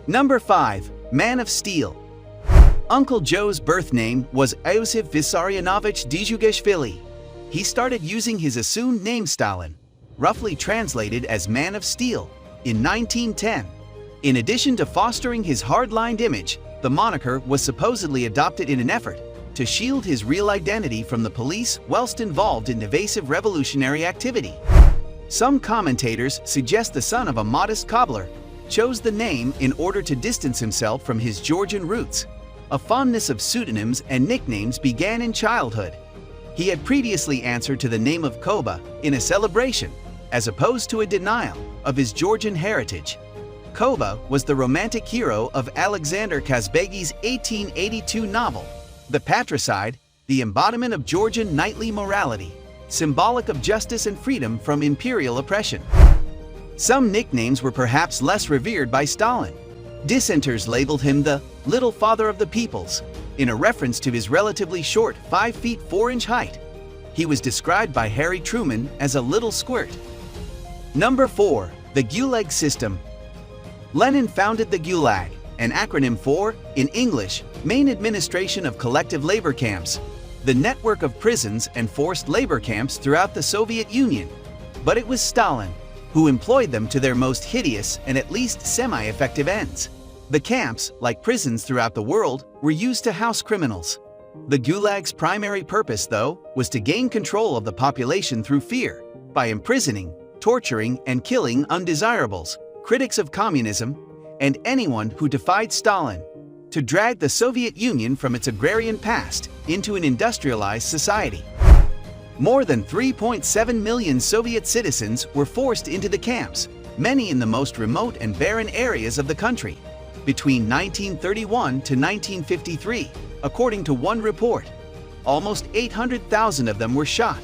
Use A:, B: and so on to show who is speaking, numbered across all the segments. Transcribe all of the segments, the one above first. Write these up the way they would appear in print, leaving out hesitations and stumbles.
A: Number 5. Man of Steel. Uncle Joe's birth name was Joseph Vissarionovich Dzhugashvili. He started using his assumed name Stalin, roughly translated as Man of Steel, in 1910. In addition to fostering his hard-lined image, the moniker was supposedly adopted in an effort to shield his real identity from the police whilst involved in evasive revolutionary activity. Some commentators suggest the son of a modest cobbler chose the name in order to distance himself from his Georgian roots. A fondness of pseudonyms and nicknames began in childhood. He had previously answered to the name of Koba in a celebration, as opposed to a denial of his Georgian heritage. Koba was the romantic hero of Alexander Kazbegi's 1882 novel, The Patricide, the embodiment of Georgian knightly morality, symbolic of justice and freedom from imperial oppression. Some nicknames were perhaps less revered by Stalin. Dissenters labeled him the Little Father of the Peoples, in a reference to his relatively short 5 feet 4 inch height. He was described by Harry Truman as a little squirt. Number 4. The Gulag system. Lenin founded the Gulag, an acronym for, in English, Main Administration of Collective Labor Camps, the network of prisons and forced labor camps throughout the Soviet Union. But it was Stalin who employed them to their most hideous and at least semi-effective ends. The camps, like prisons throughout the world, were used to house criminals. The Gulag's primary purpose, though, was to gain control of the population through fear, by imprisoning, torturing, and killing undesirables, critics of communism, and anyone who defied Stalin, to drag the Soviet Union from its agrarian past into an industrialized society. More than 3.7 million Soviet citizens were forced into the camps, many in the most remote and barren areas of the country, between 1931 to 1953, according to one report. Almost 800,000 of them were shot.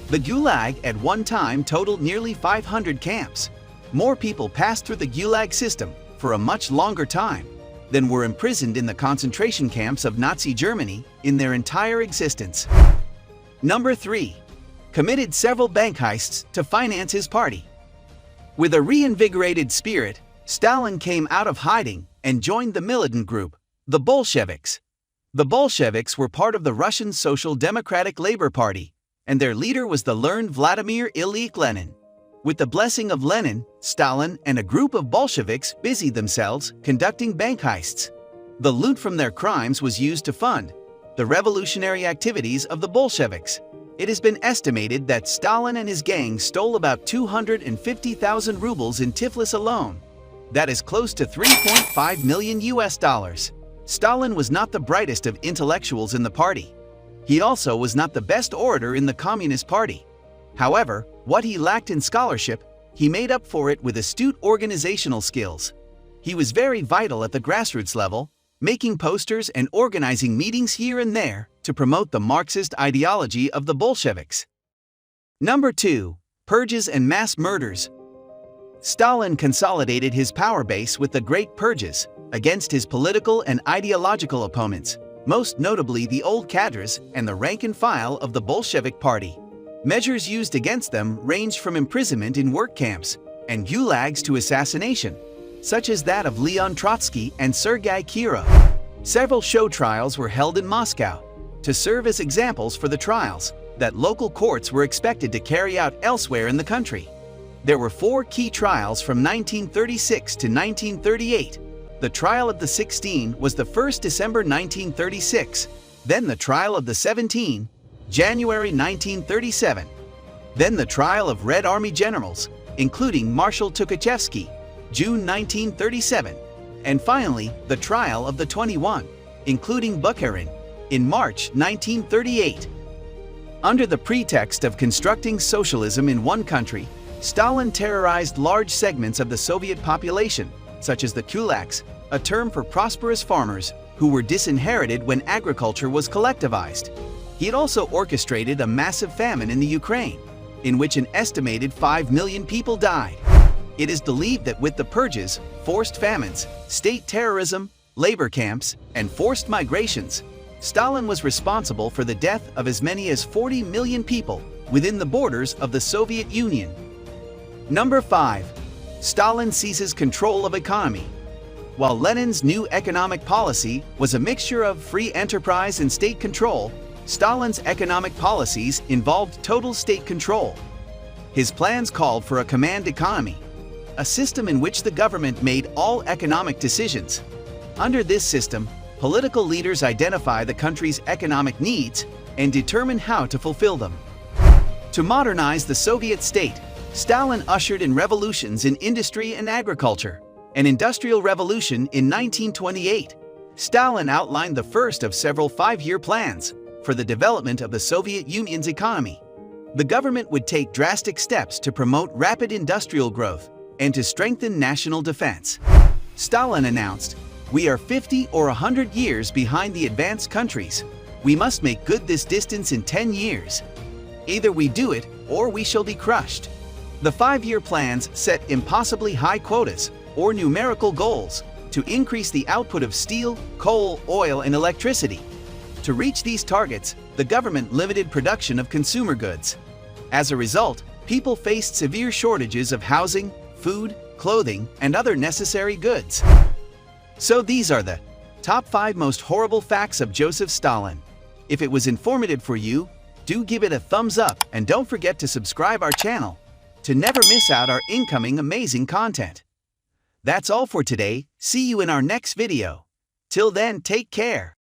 A: The Gulag at one time totaled nearly 500 camps. More people passed through the Gulag system for a much longer time than were imprisoned in the concentration camps of Nazi Germany in their entire existence. Number 3. Committed several bank heists to finance his party. With a reinvigorated spirit, Stalin came out of hiding and joined the militant group, the Bolsheviks. The Bolsheviks were part of the Russian Social Democratic Labor Party, and their leader was the learned Vladimir Ilyich Lenin. With the blessing of Lenin, Stalin and a group of Bolsheviks busied themselves conducting bank heists. The loot from their crimes was used to fund the revolutionary activities of the Bolsheviks. It has been estimated that Stalin and his gang stole about 250,000 rubles in Tiflis alone. That is close to 3.5 million US dollars. Stalin was not the brightest of intellectuals in the party. He also was not the best orator in the Communist Party. However, what he lacked in scholarship, he made up for it with astute organizational skills. He was very vital at the grassroots level, making posters and organizing meetings here and there to promote the Marxist ideology of the Bolsheviks. Number 2. Purges and mass murders. Stalin consolidated his power base with the Great Purges against his political and ideological opponents, most notably the old cadres and the rank and file of the Bolshevik Party. Measures used against them ranged from imprisonment in work camps and gulags to assassination, such as that of Leon Trotsky and Sergei Kirov. Several show trials were held in Moscow to serve as examples for the trials that local courts were expected to carry out elsewhere in the country. There were 4 key trials from 1936 to 1938. The trial of the 16 was the 1st December 1936, then the trial of the 17, January 1937, then the trial of Red Army generals, including Marshal Tukhachevsky, June 1937, and finally the trial of the 21, including Bukharin, in March 1938. Under the pretext of constructing socialism in one country, Stalin terrorized large segments of the Soviet population, such as the kulaks, a term for prosperous farmers who were disinherited when agriculture was collectivized. He had also orchestrated a massive famine in the Ukraine, in which an estimated 5 million people died. It is believed that with the purges, forced famines, state terrorism, labor camps, and forced migrations, Stalin was responsible for the death of as many as 40 million people within the borders of the Soviet Union. Number 5. Stalin seizes control of economy. While Lenin's new economic policy was a mixture of free enterprise and state control, Stalin's economic policies involved total state control. His plans called for a command economy, a system in which the government made all economic decisions. Under this system, political leaders identify the country's economic needs and determine how to fulfill them. To modernize the Soviet state, Stalin ushered in revolutions in industry and agriculture. An industrial revolution in 1928, Stalin outlined the first of several five-year plans for the development of the Soviet Union's economy. The government would take drastic steps to promote rapid industrial growth and to strengthen national defense. Stalin announced, "We are 50 or 100 years behind the advanced countries. We must make good this distance in 10 years. Either we do it or we shall be crushed." The five-year plans set impossibly high quotas or numerical goals to increase the output of steel, coal, oil, and electricity. To reach these targets, the government limited production of consumer goods. As a result, people faced severe shortages of housing, food, clothing, and other necessary goods. So these are the top 5 most horrible facts of Joseph Stalin. If it was informative for you, do give it a thumbs up and don't forget to subscribe our channel to never miss out our incoming amazing content. That's all for today. See you in our next video. Till then, take care.